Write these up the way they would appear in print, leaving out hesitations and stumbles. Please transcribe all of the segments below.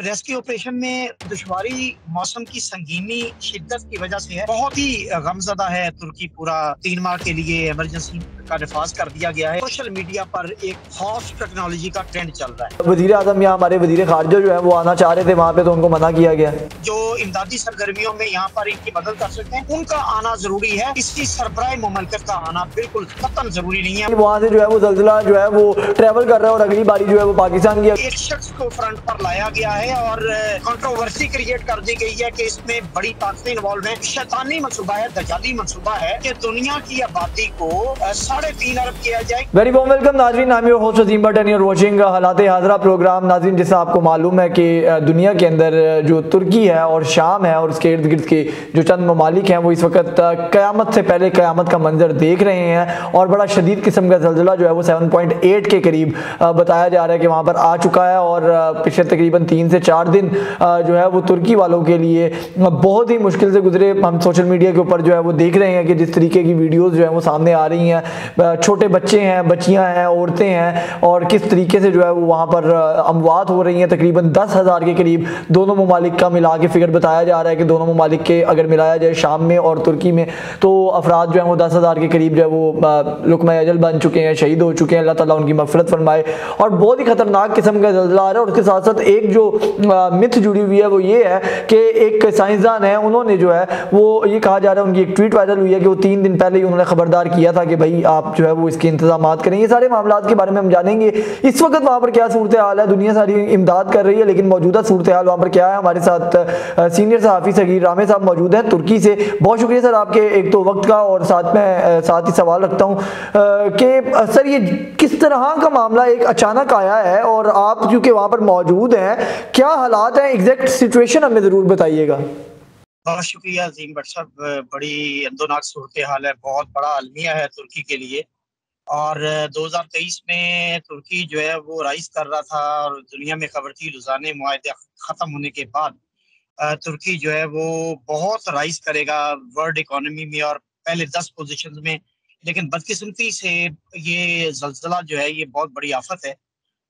Rescue operation में दुश्वारी मौसम की संगीनी शिद्दत की वजह से है। बहुत ही गमज़दा है तुर्की। पूरा 3 माह के लिए इमरजेंसी का नफाज कर दिया गया है। सोशल मीडिया पर एक हॉट टेक्नोलॉजी का ट्रेंड चल रहा है। वजीर आजम या हमारे वजीर खारजा जो है वो आना चाह रहे थे वहाँ पे, तो उनको मना किया गया। जो इमदादी सरगर्मियों में यहाँ पर इनकी मदद कर सकते हैं उनका आना जरूरी है। इसकी सरबराह मुमलकत का आना बिल्कुल कतई जरूरी नहीं है। वहाँ से जो है वो ज़ल्ज़ला जो है वो ट्रैवल कर रहा है और अगली बारी जो है वो पाकिस्तान की एक शख्स को फ्रंट पर लाया गया है और कंट्रोवर्सी क्रिएट कर दी गई है कि इसमें बड़ी ताकतें इन्वॉल्व हैं। शैतानी मंसूबा है, दजाली मंसूबा है कि दुनिया की आबादी को 3.5 अरब किया जाए। वेरी वार्म वेलकम नाज़रीन, I am your host Azeem Butt and you are watching हालात हाज़रा प्रोग्राम। नाज़रीन, जैसा आपको मालूम है कि दुनिया के अंदर जो तुर्की है और शाम है और उसके इर्द गिर्द के जो चंद ममालिक हैं वो इस वक्त क़यामत से पहले क़यामत का मंजर देख रहे हैं और बड़ा शदीद किस्म का ज़ल्ज़ला जो है वो 7.8 के करीब बताया जा रहा है कि वहाँ पर आ चुका है। और पिछले तकरीबन 3 से 4 दिन जो है वो तुर्की वालों के लिए बहुत ही मुश्किल से गुजरे। हम सोशल मीडिया के ऊपर जो है वो देख रहे हैं कि जिस तरीके की वीडियोस जो है वो सामने आ रही हैं, छोटे बच्चे हैं, बच्चियां हैं, औरतें हैं और किस तरीके से जो है वो वहाँ पर अमवात हो रही हैं। तकरीबन 10,000 के करीब दोनों ममालिक का मिला के फिगर बताया जा रहा है कि दोनों ममालिक के अगर मिलाया जाए शाम में और तुर्की में तो अफराद जो है वो 10,000 के करीब जो है वो लुकमा अजल बन चुके हैं, शहीद हो चुके हैं। अल्लाह ताला उनकी मग़फ़िरत फरमाए। और बहुत ही खतरनाक किस्म का ज़ल्ज़ला आ रहा है। और उसके साथ साथ एक जो मिथ जुड़ी हुई है वो ये है कि एक साइंसदान है, उन्होंने जो है वो ये कहा जा रहा है, उनकी एक ट्वीट वायरल हुई है कि वो 3 दिन पहले ही उन्होंने खबरदार किया था कि भाई आप जो है वो इसके इंतजामात करें। ये सारे मामलात के बारे में हम जानेंगे। इस वक्त वहाँ पर क्या सूरत हाल है, दुनिया सारी इमदाद कर रही है लेकिन मौजूदा सूरत हाल वहाँ पर क्या है। हमारे साथ सीनियर सहाफ़ी सगीर रामे साहब मौजूद हैं तुर्की से। बहुत शुक्रिया सर आपके एक तो वक्त का, और साथ ही सवाल रखता हूँ कि सर ये किस तरह का मामला एक अचानक आया है और आप क्योंकि वहाँ पर मौजूद हैं, क्या हालात हैं, एग्जैक्ट सिचुएशन हमें ज़रूर बताइएगा। बहुत शुक्रिया अजीम भट्ट साहब। बड़ी अंदोनाक सूरत हाल है, बहुत बड़ा अलमिया है तुर्की के लिए। और 2023 में तुर्की जो है वो राइज कर रहा था और दुनिया में खबर थी लुज़ाने मुआहदे ख़त्म होने के बाद तुर्की जो है वो बहुत राइज करेगा वर्ल्ड इकोनॉमी में और पहले 10 पोजीशंस में। लेकिन बदकिस्मती से ये ज़ल्ज़ला जो है ये बहुत बड़ी आफत है।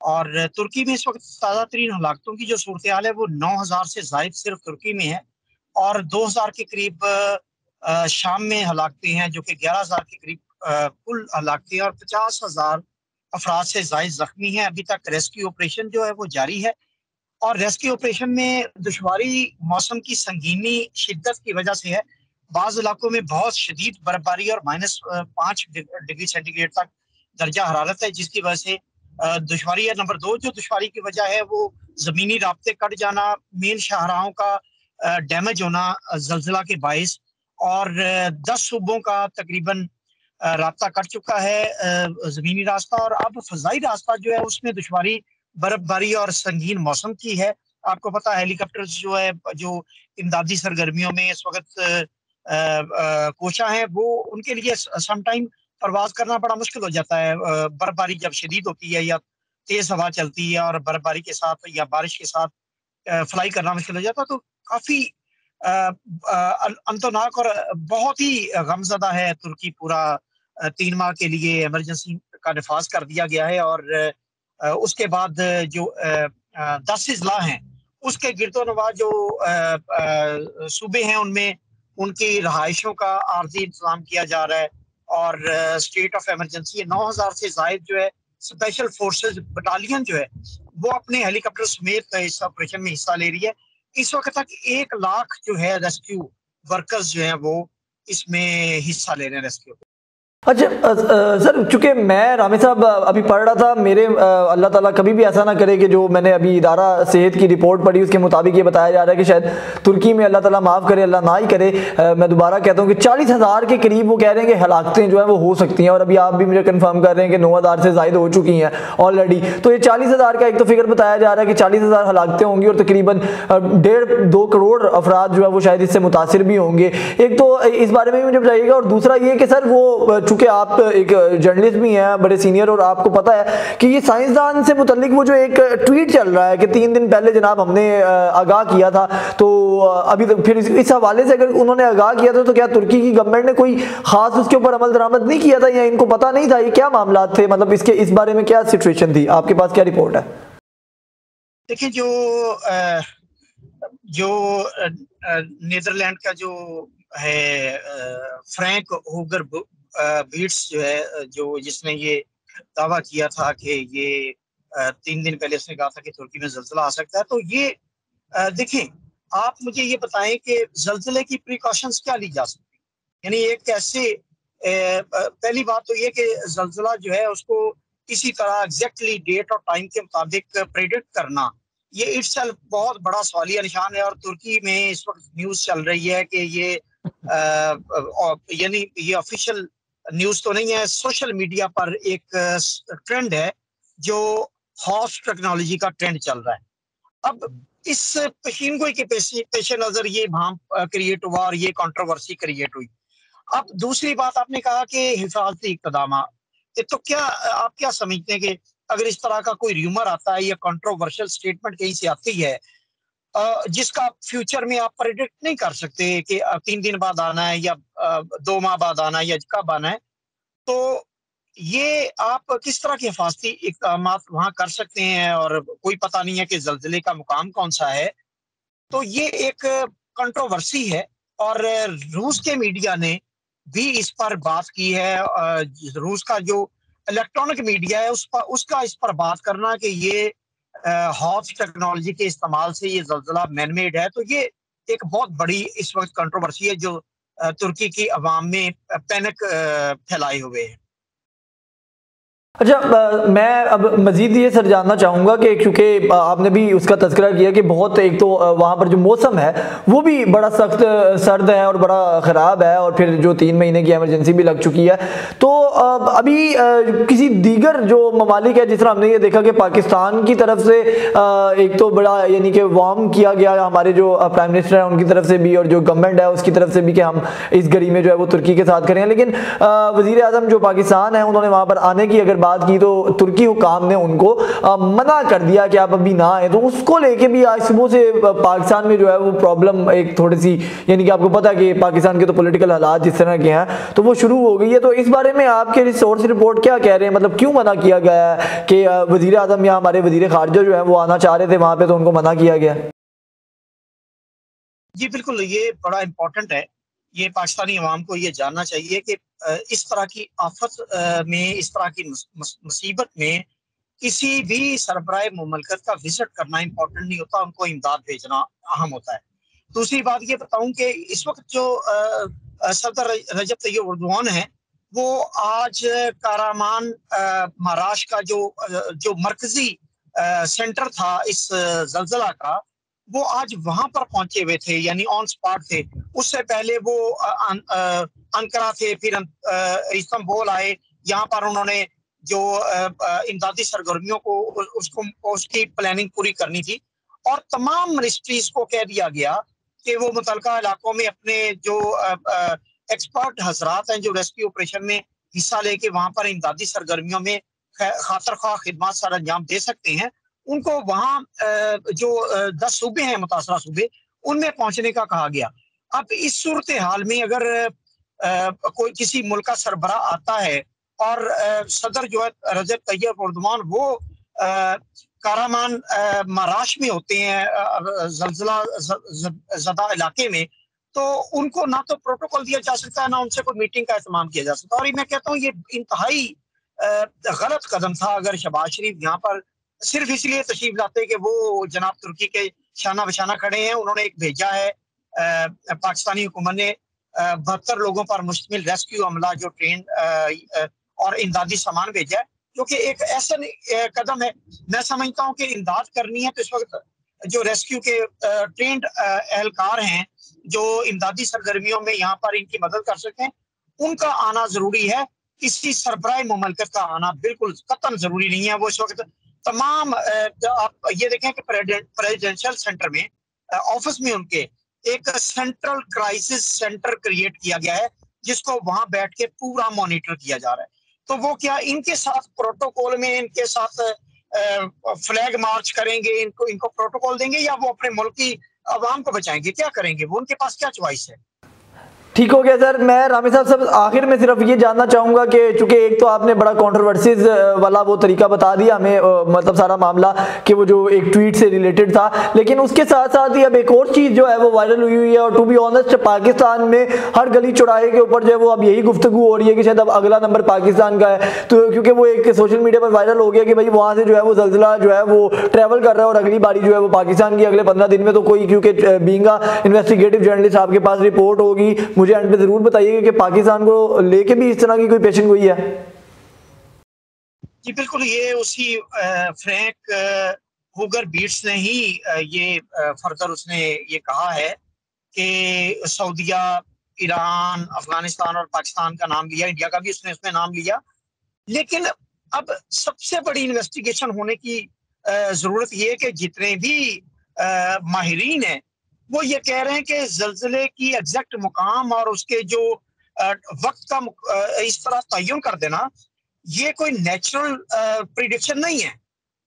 और तुर्की में इस वक्त ताज़ा तरीन हलाकतों की जो सूरत हाल है वो 9,000 से ज़ायद सिर्फ तुर्की में है और 2,000 के करीब शाम में हलाकतें हैं, जो कि 11,000 के करीब कुल हलाकतें और 50,000 अफराद से ज़ायद जख्मी हैं। अभी तक रेस्क्यू ऑपरेशन जो है वो जारी है और रेस्क्यू ऑपरेशन में दुश्वारी मौसम की संगीनी शिद्दत की वजह से है। बाज़ इलाकों में बहुत शदीद बर्फबारी और -5 डिग्री सेंटीग्रेड तक दर्जा हरारत है, जिसकी वजह से दुश्वारी है। नंबर 2 जो दुश्वारी की वजह है वो ज़मीनी राब्ते कट जाना, मेन शाहराहों का डैमेज होना ज़ल्ज़ला के बाइस। और 10 सूबों का तकरीबन राब्ता कट चुका है ज़मीनी रास्ता। और अब फ़ज़ाई रास्ता जो है उसमें दुश्वारी बर्फबारी और संगीन मौसम की है। आपको पता है हेलीकॉप्टर्स जो है जो इमदादी सरगर्मियों में इस वक्त कोशा है, वो उनके लिए समटाइम परवाज करना बड़ा मुश्किल हो जाता है। बर्फबारी जब शदीद होती है या तेज हवा चलती है और बर्फबारी के साथ या बारिश के साथ फ्लाई करना मुश्किल हो जाता है। तो काफी अंतनाक और बहुत ही गमज़दा है तुर्की। पूरा 3 माह के लिए इमरजेंसी का नफाज कर दिया गया है और उसके बाद जो 10 अजला हैं उसके गिरदोनवा जो सूबे हैं उनमें उनकी रहायशों का आर्जी इंतजाम किया जा रहा है और स्टेट ऑफ इमरजेंसी है। 9,000 से जायद जो है स्पेशल फोर्सेस बटालियन जो है वो अपने हेलीकॉप्टर समेत इस ऑपरेशन में हिस्सा ले रही है। इस वक्त तक 1 लाख जो है रेस्क्यू वर्कर्स जो है वो इसमें हिस्सा ले रहे हैं रेस्क्यू। अच्छा सर, चूँकि मैं रामे साहब अभी पढ़ रहा था, मेरे अल्लाह ताला कभी भी ऐसा ना करे कि जो मैंने अभी इदारा सेहत की रिपोर्ट पढ़ी उसके मुताबिक ये बताया जा रहा है कि शायद तुर्की में अल्लाह ताला माफ़ करे, अल्लाह ना ही करे, मैं दोबारा कहता हूँ कि 40,000 के करीब वो कह रहे हैं कि हलाकतें जो है वो हो सकती हैं। और अभी आप भी मुझे कंफर्म कर रहे हैं कि 9,000 से ज़ायद हो चुकी हैं ऑलरेडी। तो ये 40,000 का एक तो फिगर बताया जा रहा है कि 40,000 हलाकतें होंगी और तकरीबन 1.5-2 करोड़ अफराद जो है वो शायद इससे मुतासिर भी होंगे। एक तो इस बारे में भी मुझे बताइएगा। और दूसरा ये कि सर वो चूँकि आप एक जर्नलिस्ट भी हैं बड़े सीनियर और आपको पता है कि ये साइंसदान से मुतल्लिक वो जो एक ट्वीट चल रहा है कि 3 दिन पहले जनाब हमने आगाह किया था, तो अभी तो फिर इस हवाले से अगर उन्होंने आगाह किया था तो क्या तुर्की की गवर्नमेंट ने कोई खास उसके ऊपर अमल दरामद नहीं किया था या इनको पता नहीं था? ये क्या मामला थे, मतलब इस बारे में क्या सिचुएशन थी? आपके पास क्या रिपोर्ट है? देखिए जो नीदरलैंड का जो है फ्रैंक होगर बीट्स जो है, जो जिसने ये दावा किया था कि ये 3 दिन पहले उसने कहा था कि तुर्की में जल्जला आ सकता है। तो ये देखें, आप मुझे ये बताएं कि जल्जले की प्रिकॉशंस क्या ली जा सकती है। यानी एक कैसे पहली बात तो ये कि जल्जला जो है उसको किसी तरह एग्जैक्टली डेट और टाइम के मुताबिक प्रेडिक्ट करना, ये इटसेल्फ बहुत बड़ा सवालिया निशान है। और तुर्की में इस वक्त न्यूज चल रही है कि ये यानी ये ऑफिशियल न्यूज तो नहीं है, सोशल मीडिया पर एक ट्रेंड है जो हॉर्स टेक्नोलॉजी का ट्रेंड चल रहा है। अब इस पेशीनगोई के पेश नजर ये भाम क्रिएट हुआ और ये कंट्रोवर्सी क्रिएट हुई। अब दूसरी बात, आपने कहा कि हिफाजती इक़दाम, तो क्या आप क्या समझते हैं कि अगर इस तरह का कोई र्यूमर आता है या कंट्रोवर्शियल स्टेटमेंट कहीं से आती है जिसका फ्यूचर में आप प्रेडिक्ट नहीं कर सकते कि 3 दिन बाद आना है या 2 माह बाद आना है या कब आना है, तो ये आप किस तरह के हिफाजती इक़दाम वहां कर सकते हैं और कोई पता नहीं है कि जल्जले का मुकाम कौन सा है। तो ये एक कंट्रोवर्सी है और रूस के मीडिया ने भी इस पर बात की है। रूस का जो इलेक्ट्रॉनिक मीडिया है उसका इस पर बात करना कि ये हॉट टेक्नोलॉजी के इस्तेमाल से ये जल्जला मैनमेड है, तो ये एक बहुत बड़ी इस वक्त कंट्रोवर्सी है जो तुर्की की अवाम में पैनिक फैलाए हुए है। अच्छा, मैं अब मज़ीद ये सर जानना चाहूँगा कि क्योंकि आपने भी उसका तज़किरा किया कि बहुत, एक तो वहाँ पर जो मौसम है वो भी बड़ा सख्त सर्द है और बड़ा ख़राब है, और फिर जो 3 महीने की एमरजेंसी भी लग चुकी है। तो अभी किसी दीगर जो ममालिक है, जिस तरह हमने ये देखा कि पाकिस्तान की तरफ से एक तो बड़ा यानी कि वार्म किया गया हमारे जो प्राइम मिनिस्टर हैं उनकी तरफ से भी, और जो गवर्नमेंट है उसकी तरफ से भी कि हम इस घड़ी में जो है वो तुर्की के साथ करें, लेकिन वज़ीर आज़म जो पाकिस्तान है उन्होंने वहाँ पर आने की अगर बात की तो तुर्की हुकाम ने उनको मना कर दिया कि आप अभी ना आए। तो उसको लेके भी आज सुबह से पाकिस्तान में जो है वो प्रॉब्लम एक थोड़ी सी, यानी कि आपको पता है कि पाकिस्तान के तो पॉलिटिकल हालात जिस तरह के हैं तो वो शुरू हो गई है। तो इस बारे में आपके सोर्स रिपोर्ट क्या कह रहे हैं, मतलब क्यों मना किया गया है कि वज़ीर आज़म या हमारे वज़ीर खारजा जो है वो आना चाह रहे थे वहां पे तो उनको मना किया गया? जी बिल्कुल, ये बड़ा इम्पोर्टेंट है। ये पाकिस्तानी अवाम को ये जानना चाहिए कि इस तरह की आफत में, इस तरह की मुसीबत में किसी भी सरबराह मुमलकत का विजिट करना इम्पोर्टेंट नहीं होता, उनको इमदाद भेजना अहम होता है। दूसरी बात ये बताऊं कि इस वक्त जो सदर रजब तैयब एर्दोगान है वो आज कारामान महाराष्ट्र का जो मरकजी सेंटर था इस जल्जला का, वो आज वहां पर पहुंचे हुए थे, यानी ऑन स्पॉट थे। उससे पहले वो अंकारा थे, फिर इस्तांबुल आए। यहाँ पर उन्होंने जो इमदादी सरगर्मियों को उसकी प्लानिंग पूरी करनी थी, और तमाम मिनिस्ट्रीज को कह दिया गया कि वो मुतलका इलाकों में अपने जो एक्सपर्ट हजरात हैं जो रेस्क्यू ऑपरेशन में हिस्सा लेके वहां पर इमदादी सरगर्मियों में खातर ख्वाह खिदमत सर अंजाम दे सकते हैं, उनको वहाँ जो 10 सूबे हैं, मुतासरा सूबे, उनमें पहुंचने का कहा गया। अब इस सूरत हाल में अगर कोई किसी मुल्क का सरबरा आता है और सदर जो है रजब तैयब एर्दोगान वो कारामान महाराष्ट्र में होते हैं, जल्जला ज़दा इलाके में, तो उनको ना तो प्रोटोकॉल दिया जा सकता है, ना उनसे कोई मीटिंग का एहतमाम किया जा सकता। और मैं कहता हूँ ये इंतहाई गलत कदम था। अगर शहबाज शरीफ यहाँ पर सिर्फ इसलिए तशरीफ लाते कि वो जनाब तुर्की के शाना बशाना खड़े हैं, उन्होंने एक भेजा है पाकिस्तानी हुकूमत ने 72 लोगों पर मुश्तमिल रेस्क्यू अमला जो ट्रेन और इमदादी सामान भेजा है, जो कि एक ऐसा कदम है। मैं समझता हूँ कि इमदाद करनी है तो इस वक्त जो रेस्क्यू के ट्रेंड एहलकार हैं जो इमदादी सरगर्मियों में यहाँ पर इनकी मदद कर सकते हैं, उनका आना जरूरी है। किसी सरबराह मुमलकत का आना बिल्कुल कतन जरूरी नहीं है। वो इस वक्त तमाम आप ये देखें कि प्रेसिडेंशियल सेंटर में ऑफिस में उनके एक सेंट्रल क्राइसिस सेंटर क्रिएट किया गया है जिसको वहां बैठ के पूरा मॉनिटर किया जा रहा है। तो वो क्या इनके साथ प्रोटोकॉल में इनके साथ फ्लैग मार्च करेंगे, इनको प्रोटोकॉल देंगे, या वो अपने मुल्क की आवाम को बचाएंगे? क्या करेंगे वो? उनके पास क्या चॉइस है? ٹھیک ہو گیا سر. میں رامی صاحب آخر میں صرف یہ جاننا چاہوں گا کہ چونکہ ایک تو آپ نے بڑا کنٹروورسیز والا وہ طریقہ بتا دیا ہمیں, مطلب سارا معاملہ کہ وہ جو ایک ٹویٹ سے ریلیٹڈ تھا, لیکن اس کے ساتھ ساتھ ہی اب ایک اور چیز جو ہے وہ وائرل ہوئی ہے, اور ٹو بی آنسٹ پاکستان میں ہر گلی چوراہے کے اوپر جو ہے وہ اب یہی گفتگو ہو رہی ہے کہ شاید اب اگلا نمبر پاکستان کا ہے, تو کیونکہ وہ ایک سوشل میڈیا پر وائرل ہو گیا کہ بھائی وہاں سے جو ہے وہ زلزلہ جو ہے وہ ٹریول کر رہا ہے اور اگلی باری جو ہے وہ پاکستان کی اگلے 15 دن میں. تو کوئی کیونکہ بینگا انویسٹیگیٹو جرنلسٹ آپ کے پاس رپورٹ ہوگی, مجھے اینڈ پہ ضرور بتائیے کہ پاکستان کو لے کے بھی اس طرح کی کوئی پیشن گوئی ہے. جی بالکل, یہ اسی فرینک ہوگر بیٹس نے ہی یہ فردر اس نے یہ کہا ہے کہ سعودیہ, ایران, افغانستان اور پاکستان کا نام لیا, انڈیا کا بھی اس نے نام لیا, لیکن اب سب سے بڑی انویسٹیگیشن ہونے کی ضرورت یہ ہے کہ جتنے بھی ماہرین ہیں وہ یہ کہہ رہے ہیں کہ زلزلے کی ایگزیکٹ مقام اور اس کے جو وقت کا اس طرح تعین کر دینا یہ کوئی نیچرل پریڈکشن نہیں ہے.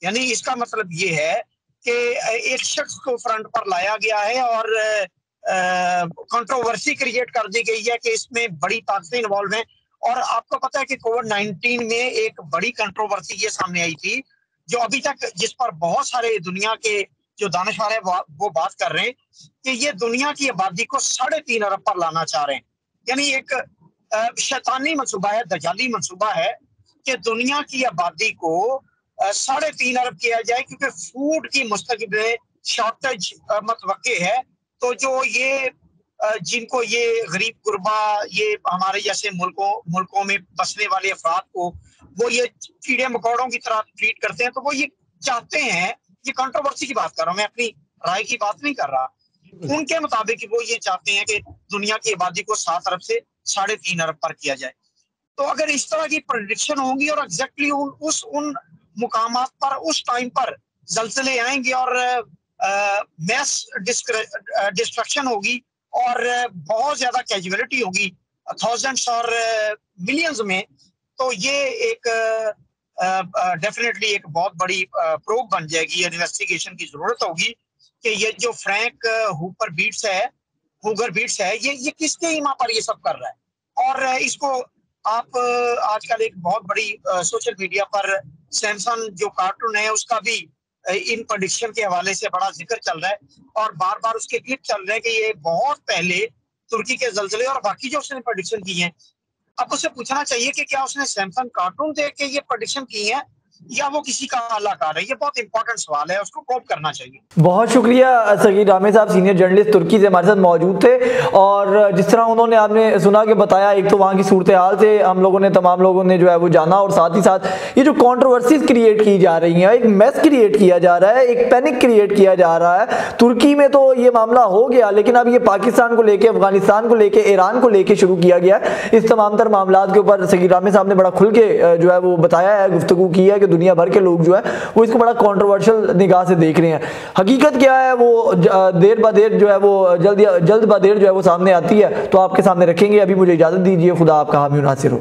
یعنی اس کا مطلب یہ ہے کہ ایک شخص کو فرنٹ پر لایا گیا ہے اور کنٹروورسی کریٹ کر دی گئی ہے کہ اس میں بڑی طاقتیں انوالو ہیں. اور آپ کو پتا ہے کہ کووڈ-19 میں ایک بڑی کنٹروورسی یہ سامنے آئی تھی جو ابھی تک جس پر بہت سارے دنیا کے جو دانشور ہیں وہ بات کر رہے ہیں کہ یہ دنیا کی آبادی کو 3.5 ارب پر لانا چاہ رہے ہیں. یعنی ایک شیطانی منصوبہ ہے, دجالی منصوبہ ہے کہ دنیا کی آبادی کو 3.5 ارب کیا جائے کیونکہ فوڈ کی مستقبل شارٹیج متوقع ہے. تو جو یہ جن کو یہ غریب غربا یہ ہمارے جیسے ملکوں میں بسنے والے افراد کو وہ یہ کیڑے مکوڑوں کی طرح ٹریٹ کرتے ہیں, تو وہ یہ چاہتے ہیں, یہ کنٹروورسی کی بات کر رہا ہوں میں, اپنی رائے کی بات نہیں کر رہا, ان کے مطابق وہ یہ چاہتے ہیں کہ دنیا کی آبادی کو 7 ارب سے 3.5 ارب پر کیا جائے. تو اگر اس طرح کی پریڈکشن ہوں گی اور ایگزیکٹلی ان مقامات پر اس ٹائم پر زلزلے آئیں گے اور میس ڈسٹرکشن ہوگی اور بہت زیادہ کیجویلٹی ہوگی تھاؤزینڈس اور ملینز میں, تو یہ ایک ڈیفینیٹلی ایک بہت بڑی پروب بن جائے گی. انویسٹیگیشن کی ضرورت ہوگی کہ یہ جو فرینک ہوگر بیٹس ہے یہ کس کے ایما پر یہ سب کر رہا ہے. اور اس کو آپ آج کل ایک بہت بڑی سوشل میڈیا پر سیمسنگ جو کارٹون ہے اس کا بھی ان پریڈکشن کے حوالے سے بڑا ذکر چل رہا ہے اور بار بار اس کے کلپ چل رہے ہیں کہ یہ بہت پہلے ترکی کے زلزلے اور باقی جو اس نے پریڈکشن کی ہیں. اب اسے پوچھنا چاہیے کہ کیا اس نے سیمسنگ کارٹون دیکھ کے یہ پریڈکشن کی ہے یا وہ کسی کا اعلیٰ کار ہے. یہ بہت امپورٹنٹ سوال ہے, اس کو کوپ کرنا چاہیے. بہت شکریہ صغیر رامے صاحب, سینئر جرنلسٹ ترکی سے ہمارے ساتھ موجود تھے, اور جس طرح انہوں نے آپ نے سنا کہ بتایا, ایک تو وہاں کی صورتحال سے ہم لوگوں نے تمام لوگوں نے جو ہے وہ جانا, اور ساتھ ہی ساتھ یہ جو کنٹروورسیز کریٹ کی جا رہی ہیں, ایک میس کریٹ کیا جا رہا ہے, ایک پینک کریٹ کیا جا رہا ہے. ترکی میں تو یہ معاملہ ہو گیا, لیکن اب یہ پاکستان کو لے کے, افغانستان کو لے کے, ایران کو لے کے شروع کیا گیا ہے. اس تمام تر معاملات کے اوپر صغیر رامے صاحب نے بڑا کھل کے جو ہے وہ بتایا ہے, گفتگو کی ہے کہ دنیا بھر کے لوگ جو ہے وہ اس کو بڑا کنٹروورشل نگاہ سے دیکھ رہے ہیں. حقیقت کیا ہے وہ دیر با دیر جو ہے وہ جلد با دیر جو ہے وہ سامنے آتی ہے, تو آپ کے سامنے رکھیں گے. ابھی مجھے اجازت دیجیے, خدا آپ کا حامی و ناصر ہو.